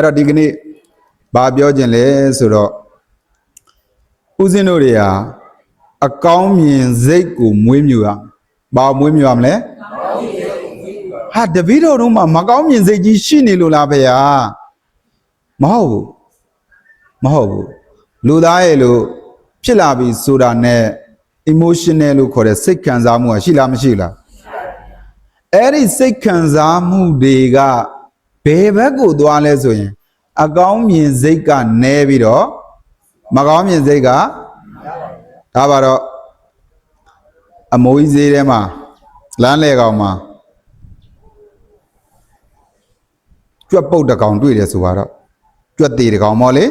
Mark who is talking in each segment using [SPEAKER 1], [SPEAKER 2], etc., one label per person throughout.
[SPEAKER 1] အဲ့တော့ဒီကနေ့ဘာပြောခြင်းလဲဆိုတော့ဦးဇင်းတို့တွေဟာအကောင်းမြင်စိတ်ကိုမွေးမြူရဘာမွေးမြူရမလဲဟာတပည့်တော်တို့မှာမကောင်းမြင်စိတ်ကြီးရှိနေလို့လားဖေဟာမဟုတ်ဘူးလူသားရဲ့လို့ဖြစ်လာပြီဆိုတာနဲ့ emotional လို့ခေါ်တဲ့စိတ်ခံစားမှုရှိလားမရှိလားအဲ့ဒီစိတ်ခံစားမှုတွေကဘယ်ဘက်ကိုသွားလဲဆိုရင်အကောင်းမြင်စိတ်ကနည်းပြီးတော့မကောင်းမြင်စိတ်ကဒါပါတော့အမိုးကြီးဈေးထဲမှာလမ်းလေကောင်မှာကြွက်ပုတ်တကောင်တွေ့တယ်ဆိုတော့ကြွက်သေးတကောင်မော်လေ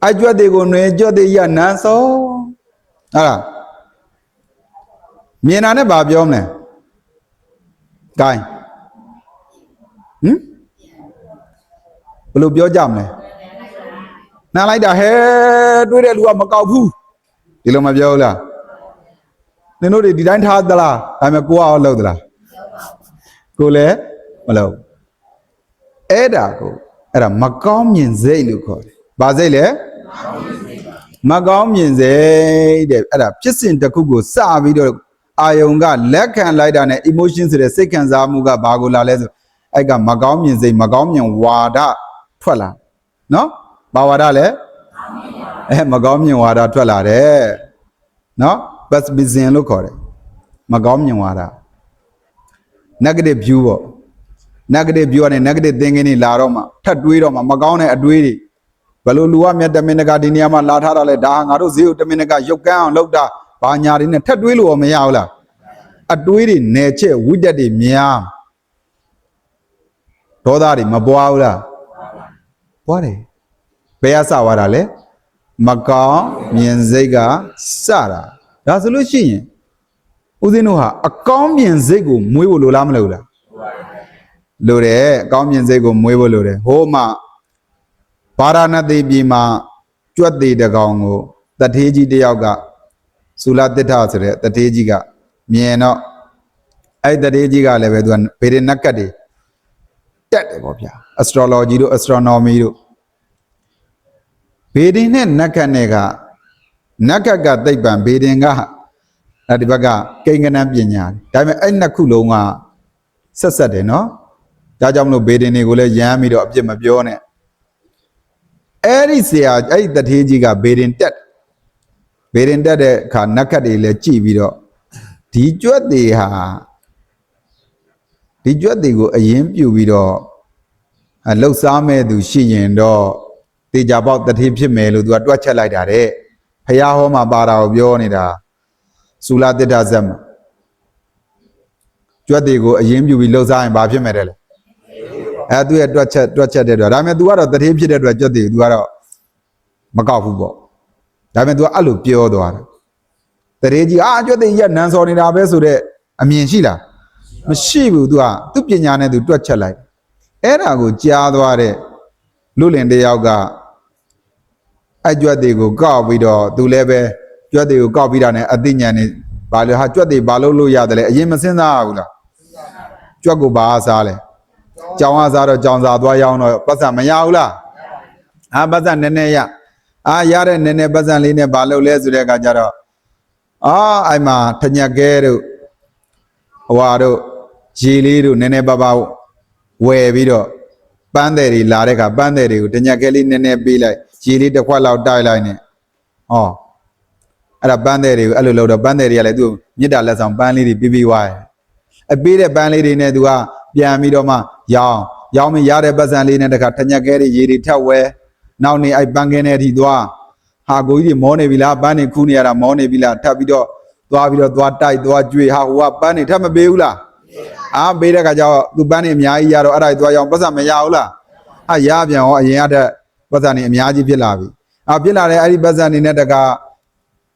[SPEAKER 1] အကြွက်သေးကိုနွေကြွက်သေးရနန်းစောဟာလားမြင်တာနဲ့ဘာပြောမလဲဂိုင်းဘယ်လိုပြောကြမလဲနားလိုက်တာဟဲတွေ့တဲ့လူကမကောက်ဘူးဒီလိုမပြောဘူးလားနင်တို့တွေဒီတိုင်းထားသလားဒါပေမဲ့ကိုကရောလှုပ်သလားကိုလည်းမလှုပ်အဲ့ဒါမကောင်းမြင်စိတ်လို့ခေါ်တယ်ဘာစိတ်လဲမကောင်းမြင်စိတ်တဲ့အဲ့ဒါဖြစ်စဉ်တစ်ခုကိုစပြီးတော့အာယုံကလက်ခံလိုက်တာနဲ့ emotion ဆိုတဲ့စိတ်ခံစားမှုကဘာကိုလာလဲဆိုအဲ့ကမကောင်းမြင်စိတ်မကောင်းမြင်ဝါဒထွက်လာနော်ဘာဝါဒလဲမကောင်းမြင်ဝါဒထွက်လာတယ်နော် pessimism လို့ခေါ်တယ်မကောင်းမြင်ဝါဒ negative view ပေါ့ negative view နဲ့ negative thinking တွေလာတော့မှထပ်တွေးတော့မှမကောင်းတဲ့အတွေးတွေဘယ်လိုလူကမြတ်တမင်တကဒီနေရာမှာလာထားတာလဲဒါငါတို့ဈေးကိုတမင်တကရုပ်ကန်းအောင်လုပ်တာဘာညာတွေနဲ့ထပ်တွေးလို့မရဘူးလားအတွေးတွေနယ်ချက်ဝိတက်တွေများဒေါသတွေမပွားဘူးလားပွားတယ်ဘယ်ကစသွားတာလဲမကောင်းမြင်စိတ်ကစတာဒါဆိုလို့ရှိရင်ဦးဇင်းတို့ဟာအကောင်းမြင်စိတ်ကိုမွေးဖို့လိုလားမလိုလားလိုတယ်အကောင်းမြင်စိတ်ကိုမွေးဖို့လိုတယ်ဟိုမှာဗာရာဏသီပြည်မှာကြွက်သေးတကောင်ကိုတထေးကြီးတယောက်ကဆူလသစ္ထဆိုတဲ့တထေးကြီးကမြင်တော့အဲ့တထေးကြီးကလည်းပဲသူကဗေဒနက္ကတ်တွေတက်တယ်ပေါ့ဗျာ astrology တို့ astronomy တို့ဗေဒင်နဲ့နက္ခတ်နဲ့ကနက္ခတ်ကသိပ္ပံဗေဒင်ကဒီဘက်ကကိန်းကနန်းပညာဒါပေမဲ့အဲ့နှစ်ခုလုံးကဆက်တယ်နော်ဒါကြောင့်မလို့ဗေဒင်တွေကိုလည်းရမ်းပြီးတော့အပြစ်မပြောနဲ့အဲ့ဒီဆရာအဲ့ဒီတထေးကြီးကဗေဒင်တက်တဲ့အခါနက္ခတ်တွေလည်းကြည့်ပြီးတော့ဒီကြွက်တွေကိုအရင်ပြုပြီးတော့လှုပ်ရှားမဲ့သူရှိရင်တော့တေချာပေါက်တထေးဖြစ်မယ်လို့သူကတွက်ချက်လိုက်တာတဲ့ဖះဟောမှာပါတာကိုပြောနေတာဆူလာတစ္ထဇက်မှာကြွက်တွေကိုအရင်ပြုပြီးလှုပ်ရှားရင်ဘာဖြစ်မယ်တဲ့လဲသူရဲ့တွက်ချက်တဲ့အတွက်ဒါပေမဲ့ तू ကတော့တထေးဖြစ်တဲ့အတွက်ကြွက်တွေ तू ကတော့မကောက်ဘူးပေါ့ဒါပေမဲ့ तू ကအဲ့လိုပြောသွားတယ်တထေးကြီးကြွက်တွေရက်နန်းစော်နေတာပဲဆိုတဲ့အမြင်ရှိလားမရှိဘူး तू ကသူ့ပညာနဲ့ तू တွက်ချက်လိုက်အဲ့ဒါကိုကြားသွားတဲ့လူလင်တယောက်ကအကြွက်တွေကိုကောက်ပြီးတော့ तू လည်းပဲကြွက်တွေကိုကောက်ပြီးတာနဲ့အသိဉာဏ်နဲ့ဘာလို့ဟာကြွက်တွေဘာလို့ရတယ်လဲအရင်မစင်းစားဘူးလားကြွက်ကိုဘာစားလဲကြောင်အားစားတော့ကြောင်စားသွားရောင်းတော့ပတ်စံမရဘူးလားပတ်စံနည်းနည်းရရတဲ့နည်းနည်းပတ်စံလေးနဲ့ဘာလုပ်လဲဆိုတဲ့အခါကျတော့အဲ့မှာထညက်ကဲတို့ဟွာတို့ရေလေးတို့နည်းနည်းပါးဝယ်ပြီးတော့ပန်းတယ်တွေလာတဲ့အခါပန်းတယ်တွေကိုထညက်ကဲလေးနည်းနည်းပေးလိုက်ရေလေးတစ်ခွက်လောက်တိုက်လိုက်နဲ့အဲ့ဒါပန်းတယ်တွေကိုအဲ့လိုလုပ်တော့ပန်းတယ်တွေကလည်းသူ့မြစ်တာလက်ဆောင်ပန်းလေးတွေပြီးွားတယ်ပေးတဲ့ပန်းလေးတွေနဲ့သူကပြန်ပြီးတော့မှရောင်းမရတဲ့ပတ်စံလေးနဲ့တခါထညက်ကဲတွေရေတွေထက်ဝဲနောက်နေအဲ့ပန်းကင်းတဲ့အထိသွားဟာကိုကြီးတွေမောနေပြီလားပန်းတွေခူးနေရတာမောနေပြီလားထပ်ပြီးတော့သွားတိုက်သွားကြွေဟိုကပန်းတွေထပ်မပေးဘူးလားပေးတဲ့ခါကျတော့သူပန်းတွေအများကြီးရတော့အဲ့ဒါသွားရောင်းပတ်စံမရဘူးလားရပြန်ရောအရင်ကတည်းကပတ်စံတွေအများကြီးဖြစ်လာပြီဖြစ်လာတဲ့အဲ့ဒီပတ်စံတွေနဲ့တခါ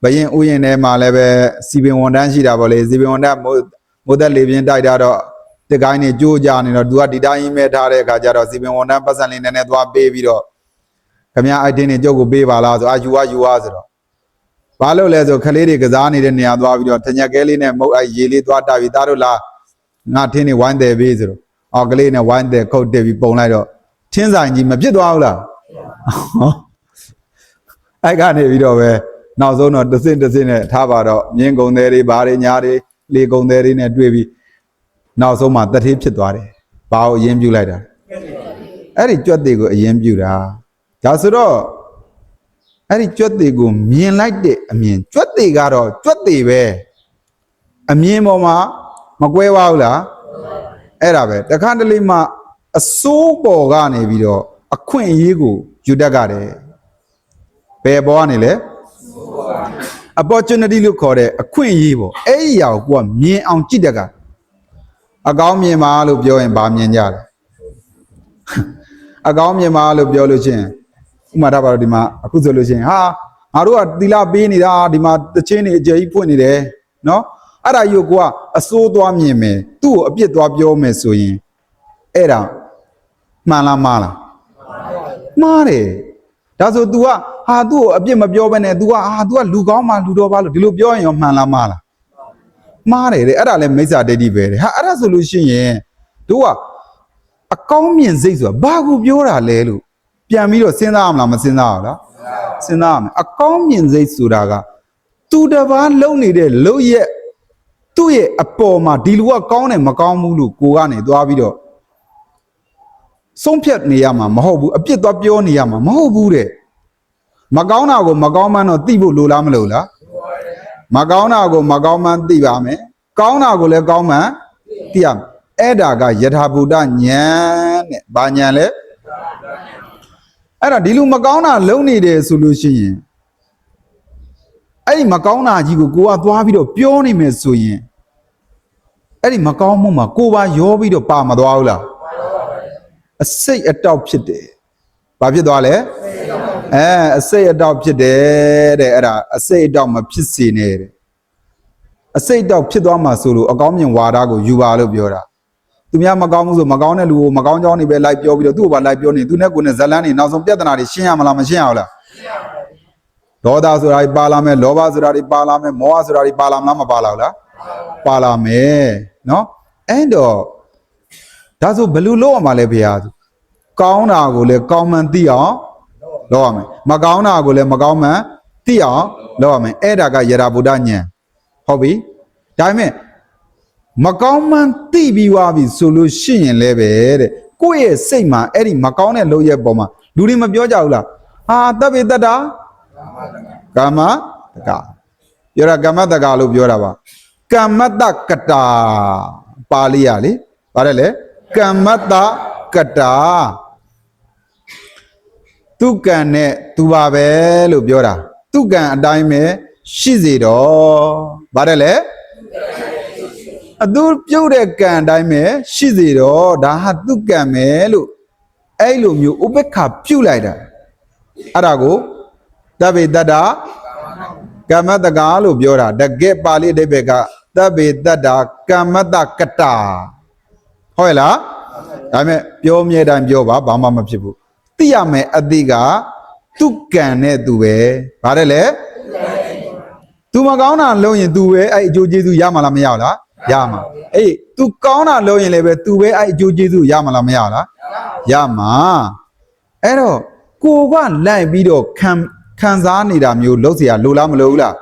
[SPEAKER 1] ဘရင်ဥယျာဉ်ထဲမှာလည်းပဲစီပင်ဝန်တန်းရှိတာပေါ့လေစီပင်ဝန်တန်းမိုးသက်လေပြင်းတိုက်တာတော့တကိုင်းနေကြိုးကြနေတော့သူကဒီတိုင်းမဲ့ထားတဲ့အခါကျတော့စီပင်ဝန်တန်းပတ်စံလေးနည်းနည်းသွားပေးပြီးတော့ခမရအိုက်တင်းနေကြုတ်ကိုပေးပါလားဆိုယူဝါဆိုတော့ဘာလို့လဲဆိုခလေးတွေကစားနေတဲ့နေရာသွားပြီးတော့ထညက်ကဲလေးနဲ့မုတ်ရေလေးသွားတိုက်ပြီးသားတို့လားငါထင်းနေဝိုင်းတယ်ပေးဆိုတော့ကလေးနဲ့ဝိုင်းတယ်ခုတ်တက်ပြီးပုံလိုက်တော့ထ ချင်းဆိုင်ကြီးမဖြစ်သွားဘူးလားအဲ့ကနေပြီးတော့ပဲနောက်ဆုံးတော့တစ်စင်းနဲ့ထားပါတော့မြင်းကုံသေးတွေဘာတွေညာတွေလေကုံသေးတွေနဲ့တွေ့ပြီးနောက်ဆုံးမှတတိဖြစ်သွားတယ်ဘာကိုအရင်ပြုလိုက်တာအဲ့ဒီကြွက်သေးကိုအရင်ပြုတာဒါဆိုတော့အဲ့ဒီကြွက်သေးကိုမြင်လိုက်တဲ့အမြင်ကြွက်သေးကတော့ကြွက်သေးပဲအမြင်ပေါ်မှာမကွဲပါဘူးလားအဲ့ဒါပဲတခါတလေမှအစိုးပေါ်ကနေပြီးတော့အခွင့်အရေးကိုယူတတ်ကြတယ်ဘယ်ပေါ်ကနေလဲ opportunity လို့ခေါ်တဲ့အခွင့်အရေးပေါ့အဲ့ဒီအရာကိုကိုကမြင်အောင်ကြည့်တတ်ကအကောင်းမြင်ပါလို့ပြောရင်ဗာမြင်ကြတယ်အကောင်းမြင်ပါလို့ပြောလို့ချင်းဥမာထားပါတော့ဒီမှာအခုဆိုလို့ချင်းဟာငါတို့ကသီလပေးနေတာဒီမှာတချင်းနေအကျယ်ကြီးဖွင့်နေတယ်နော်အဲ့ဒါကြီးကိုကအစိုးသွားမြင်မယ်သူ့ကိုအပြစ်သွားပြောမယ်ဆိုရင်အဲ့ဒါမှန်လားမှားလားမှားတယ်ဒါဆို तू ကဟာသူ့ကိုအပြစ်မပြောဘဲနဲ့ तू ကतू ကလူကောင်းမှလူတော်ပါလို့ဒီလိုပြောရင်ရောမှန်လားမှားလားမှားတယ်တဲ့အဲ့ဒါလည်းမိစ္ဆာဒိဋ္ဌိပဲတဲ့ဟာအဲ့ဒါဆိုလို့ရှိရင်တို့ကအကောင်းမြင်စိတ်ဆိုတာဘာကိုပြောတာလဲလို့ပြန်ပြီးတော့စဉ်းစားအောင်လားမစဉ်းစားအောင်လားစဉ်းစားရမယ်အကောင်းမြင်စိတ်ဆိုတာကသူတစ်ပါးလုံနေတဲ့လုံရဲ့သူ့ရဲ့အပေါ်မှာဒီလူကကောင်းတယ်မကောင်းဘူးလို့ကိုကနေသွားပြီးတော့ဆုံးဖြတ်နေရမှာမဟုတ်ဘူးအပြစ်သွားပြောနေရမှာမဟုတ်ဘူးတဲ့မကောင်းတာကိုမကောင်းမှန်းတော့သိဖို့လိုလားမလို့လားမကောင်းတာကိုမကောင်းမှန်းသိပါမယ်ကောင်းတာကိုလည်းကောင်းမှန်းသိရမယ်အဲ့ဒါကယထာဘုဒ္ဓဉာဏ်တဲ့ဘာဉာဏ်လဲအဲ့ဒါဒီလူမကောင်းတာလုံနေတယ်ဆိုလို့ရှိရင်အဲ့ဒီမကောင်းတာကြီးကိုကသွားပြီးတော့ပြောနေမယ်ဆိုရင်အဲ့ဒီမကောင်းမှုမှာကိုပါရောပြီးတော့ပါမသွားဘူးလားအစိတ်အတောက်ဖြစ်တယ်ဘာဖြစ်သွားလဲအစိတ်အတောက်ဖြစ်တယ်တဲ့အဲ့ဒါအစိတ်အတောက်မဖြစ်စေနဲ့တဲ့အစိတ်အတောက်ဖြစ်သွားမှာဆိုလို့အကောင်းမြင်ဝါဒကိုယူပါလို့ပြောတာသူများမကောင်းဘူးဆိုမကောင်းတဲ့လူကိုမကောင်းကြောင်းနေပဲလိုက်ပြောပြီးတော့သူ့ကိုပါလိုက်ပြောနေသူနဲ့ကိုယ်နဲ့ဇလန်းနေနောက်ဆုံးပြဿနာတွေရှင်းရမလားမရှင်းရဘူးလားဒေါသဆိုတာတွေပါလာမယ်လောဘဆိုတာတွေပါလာမယ်မောဟဆိုတာတွေပါလာမလားမပါလာဘူးလားပါလာမယ်နော်အဲ့တော့ဒါဆိုဘယ်လိုလုပ်ရမှာလဲဖေဟာကောင်းတာကိုလည်းကောင်းမှန်သိအောင်လုပ်ရမယ်မကောင်းတာကိုလည်းမကောင်းမှန်သိအောင်လုပ်ရမယ်အဲ့ဒါကယထာဘုဒ္ဓဉာဏ်ဟုတ်ပြီဒါပေမဲ့မကောင်းမှန်သိပြီးွားပြီဆိုလို့ရှိရင်လည်းပဲတဲ့ကိုယ့်ရဲ့စိတ်မှာအဲ့ဒီမကောင်းတဲ့လုပ်ရဲ့ပုံမှာလူတွေမပြောကြဘူးလားဟာတပ်ပိတ္တာကမ္မတကပြောတာကမ္မတကလို့ပြောတာပါကမ္မတကတာပါဠိရလေပါတယ်လေကမ္မတကတာသူကံနဲ့သူပါပဲလို့ပြောတာသူကံအတိုင်းပဲရှိစေတော့ပါတယ်လေအသူပြုတ်တဲ့ကံအတိုင်းပဲရှိစေတော့ဒါဟာသူကံပဲလို့အဲ့လိုမျိုးဥပက္ခပြုတ်လိုက်တာအဲ့ဒါကိုတဗ္ဗေတ္တာကမ္မတကလို့ပြောတာတကယ်ပါဠိအဓိပ္ပာယ်ကတဗ္ဗေတ္တာကမ္မတကတာဟုတ်ရဲ့လားဒါပေမဲ့ပြောမြဲတိုင်းပြောပါဘာမှမဖြစ်ဘူးသိရမယ်အတိကသူကံနဲ့သူပဲဗါတယ်လေသူမကောင်းတာလုပ်ရင်သူပဲအဲ့အကျိုးကျေးဇူးရမှာလားမရဘူးလားရမှာအေးသူကောင်းတာလုပ်ရင်လည်းပဲသူပဲအဲ့အကျိုးကျေးဇူးရမှာလားမရဘူးလားရမှာအဲ့တော့ကိုကလိုက်ပြီးတော့ခံစားနေတာမျိုးလုပ်เสียလိုလားမလိုဘူးလား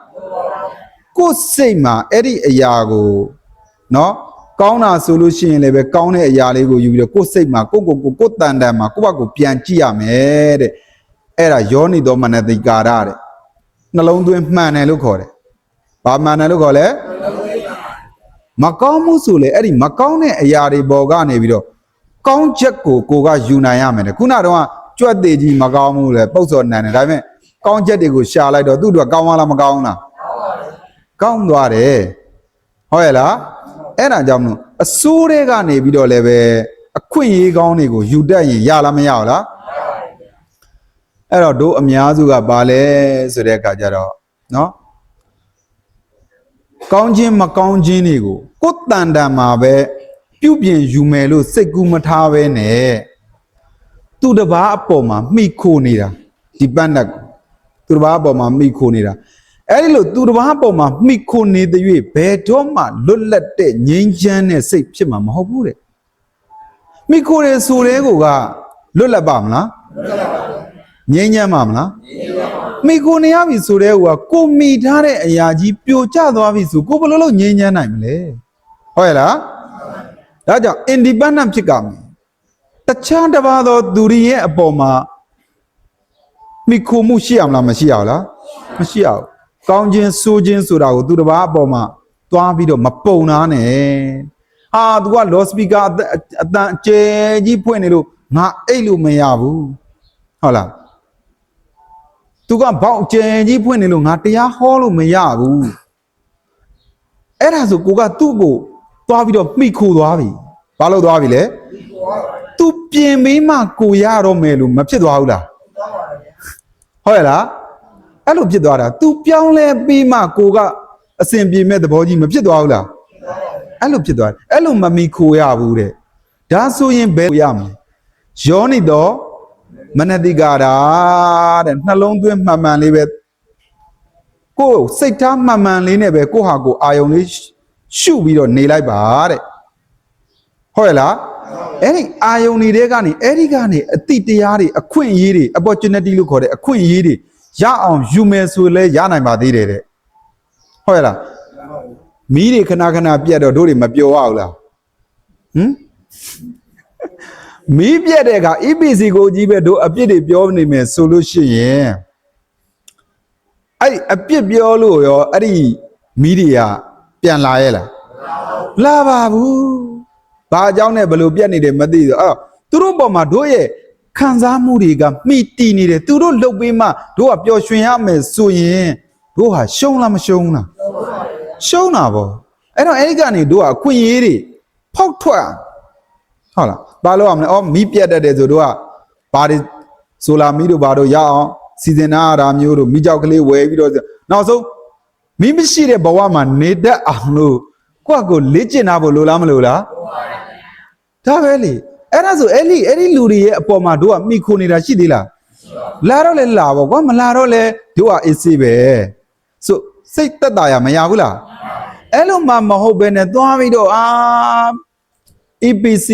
[SPEAKER 1] ကိုစိတ်မှာအဲ့ဒီအရာကိုနော်ကောင်းတာဆိုလို့ရှိရင်လည်းပဲကောင်းတဲ့အရာလေးကိုယူပြီးတော့ကိုယ်စိတ်မှာကိုယ်တန်တန်မှာကိုယ့်ဘက်ကိုပြန်ကြည့်ရမယ်တဲ့အဲ့ဒါယောနိသောမနတိကာရတဲ့နှလုံးသွင်းမှန်တယ်လို့ခေါ်တယ်ဘာမှန်တယ်လို့ခေါ်လဲမကောင်းမှုဆိုလေအဲ့ဒီမကောင်းတဲ့အရာတွေပေါ်ကနေပြီးတော့ကောင်းချက်ကိုကယူနိုင်ရမယ်တဲ့ခုနတော့ကြွက်သေးကြီးမကောင်းဘူးလေပုတ်စော်နန်တယ်ဒါပေမဲ့ကောင်းချက်တွေကိုရှာလိုက်တော့သူ့တို့ကောင်းလားမကောင်းလားကောင်းသွားတယ်ဟုတ်ရဲ့လားအဲ့ဒါကြောင့်မလို့အစိုးတွေကနေပြီးတော့လည်းပဲအခွင့်အရေးကောင်းတွေကိုယူတတ်ရင်ရလားမရဘူးလားအဲ့တော့တို့အများစုကပါလဲဆိုတဲ့အခါကျတော့နော်ကောင်းခြင်းမကောင်းခြင်းတွေကိုကိုယ်တန်တန်မှာပဲပြုပြင်ယူမယ်လို့စိတ်ကူးမထားပဲနဲ့သူတစ်ပါးအပေါ်မှာမိခိုနေတာဒီပန်းတက်သူတစ်ပါးအပေါ်မှာမိခိုနေတာအဲ့ဒီလိုသူတစ်ပါးပေါ်မှာမိခိုနေတဲ့၍ဘယ်တော့မှလွတ်လပ်တဲ့ငြိမ်းချမ်းတဲ့စိတ်ဖြစ်မှာမဟုတ်ဘူးတဲ့မိခိုတဲ့ဆိုတဲ့ကိုက လွတ်လပ်ပါမလားငြိမ်းချမ်းပါမလားမိကိုနေရပြီဆိုတဲ့ဟိုကကိုမိထားတဲ့အရာကြီးပြိုကျသွားပြီဆိုကိုဘယ်လိုလုပ်ငြိမ်းချမ်းနိုင်မလဲဟုတ်ရဲ့လားဒါကြောင့် independent ဖြစ်ကြမယ်တခြားတစ်ပါးသောသူတွေရဲ့အပေါ်မှာမိခိုမှုရှိအောင်လားမရှိအောင်လားမရှိအောင်ကောင်းခြင်းဆိုးခြင်းဆိုတာကိုသူတစ်ပါးအပေါ်မှာသွားပြီးတော့မပုံနာနဲ့သူက law speaker အတန်အကျယ်ကြီးဖွင့်နေလို့ငါအိတ်လို့မရဘူးဟုတ်လားသူကဘောက်အကျယ်ကြီးဖွင့်နေလို့ငါတရားဟောလို့မရဘူးအဲ့ဒါဆိုကိုကသူ့ကိုသွားပြီးတော့မှီခိုသွားပြီဘာလို့သွားပြီလဲသူပြင်မေးမှကိုရတော့မယ်လို့မဖြစ်သွားဘူးလားဟုတ်ရဲ့လားအဲ့လိုဖြစ်သွားတာ तू ပြောင်းလဲပြီးမှကိုကအစဉ်ပြေမဲ့သဘောကြီးမဖြစ်သွားဘူးလားအဲ့လိုဖြစ်သွားတယ်အဲ့လိုမမီခိုရဘူးတဲ့ဒါဆိုရင်ဘယ်ရမလဲယောနိတော့မနတိကာတာတဲ့နှလုံးသွင်းမှန်မှန်လေးပဲကိုစိတ်ထားမှန်မှန်လေးနဲ့ပဲကိုဟာကိုအာယုံလေးရှုပြီးတော့နေလိုက်ပါတဲ့ဟုတ်ရဲ့လားအဲ့ဒီအာယုံတွေကနေအဲ့ဒီကနေအတိတရားတွေအခွင့်အရေးတွေ opportunity လို့ခေါ်တဲ့အခွင့်အရေးတွေရအောင်ယူမယ်ဆိုလဲရနိုင်ပါသေးတယ်တဲ့ဟုတ်ရဲ့လားမီးတွေခဏခဏပြတ်တော့တို့တွေမပျော်ရဘူးလားမီးပြတ်တဲ့အခါ EPC ကိုကြီးပဲတို့အပြစ်တွေပြောနေမယ်ဆိုလို့ရှိရင်အဲ့အပြစ်ပြောလို့ရောအဲ့ဒီမီးတွေကပြန်လာရဲ့လားလာပါဘူးဘာအကြောင်းနဲ့ဘယ်လိုပြတ်နေတယ်မသိဘူးအဲ့သူတို့ပေါ်မှာတို့ရဲ့ခံစားမှုတွေကမိတီနေတယ်သူတို့လှုပ်ပေးမှတို့ကပျော်ရွှင်ရမယ်ဆိုရင်တို့ဟာရှုံးလားမရှုံးလားရှုံးတာပေါ့အဲ့တော့အဲ့ဒီကနေတို့ကအခွင့်အရေးတွေဖောက်ထွက်ဟုတ်လားဘာလို့ရမလဲမီးပြတ်တတ်တယ်ဆိုတို့ကဘာတွေဆိုလာမီးတို့ဘာတို့ရအောင်စီစဉ်နာတာမျိုးတို့မီးကြောက်ကလေးဝယ်ပြီးတော့နောက်ဆုံးမီးမရှိတဲ့ဘဝမှာနေတတ်အောင်လို့ကိုလေ့ကျင့်တာဖို့လိုလားမလိုလားဒါပဲလေအဲ့ဒါဆိုအဲ့ဒီလူတွေရဲ့အပေါ်မှာတို့ကမိခိုနေတာရှိသေးလားလာတော့လဲလာပေါ့ကွာမလာတော့လဲတို့ကအေးစေးပဲဆိုစိတ်သက်သာရမရဘူးလားအဲ့လိုမှမဟုတ်ပဲနဲ့သွားပြီးတော့EPC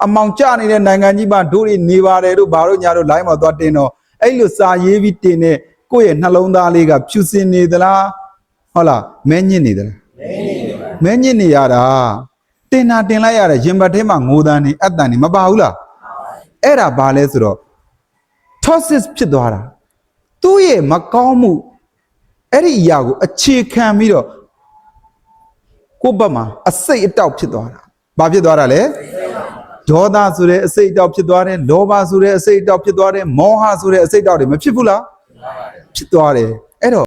[SPEAKER 1] အမောင်ကျနေတဲ့နိုင်ငံကြီးမှာတို့တွေနေပါတယ်တို့ဘာလို့ညာတို့ line မှာသွားတင်တော့အဲ့လိုစာရေးပြီးတင်တဲ့ကိုယ့်ရဲ့နှလုံးသားလေးကဖြူစင်နေသလားဟုတ်လားမဲညစ်နေသလားမဲညစ်နေရတာတင်လိုက်ရတဲ့ရင်ဘတ်ထဲမှာငိုတန်းနေအတန်နေမပါဘူးလားအဲ့ဒါဘာလဲဆိုတော့ toxic ဖြစ်သွားတာသူ့ရဲ့မကောင်းမှုအဲ့ဒီအရာကိုအခြေခံပြီးတော့ကိုယ့်ဘက်မှာအစိတ်အတောက်ဖြစ်သွားတာဘာဖြစ်သွားတာလဲဒေါသဆိုတဲ့အစိတ်အတောက်ဖြစ်သွားတယ်လောဘဆိုတဲ့အစိတ်အတောက်ဖြစ်သွားတယ်မောဟဆိုတဲ့အစိတ်အတောက်တွေမဖြစ်ဘူးလားဖြစ်သွားတယ်အဲ့တော့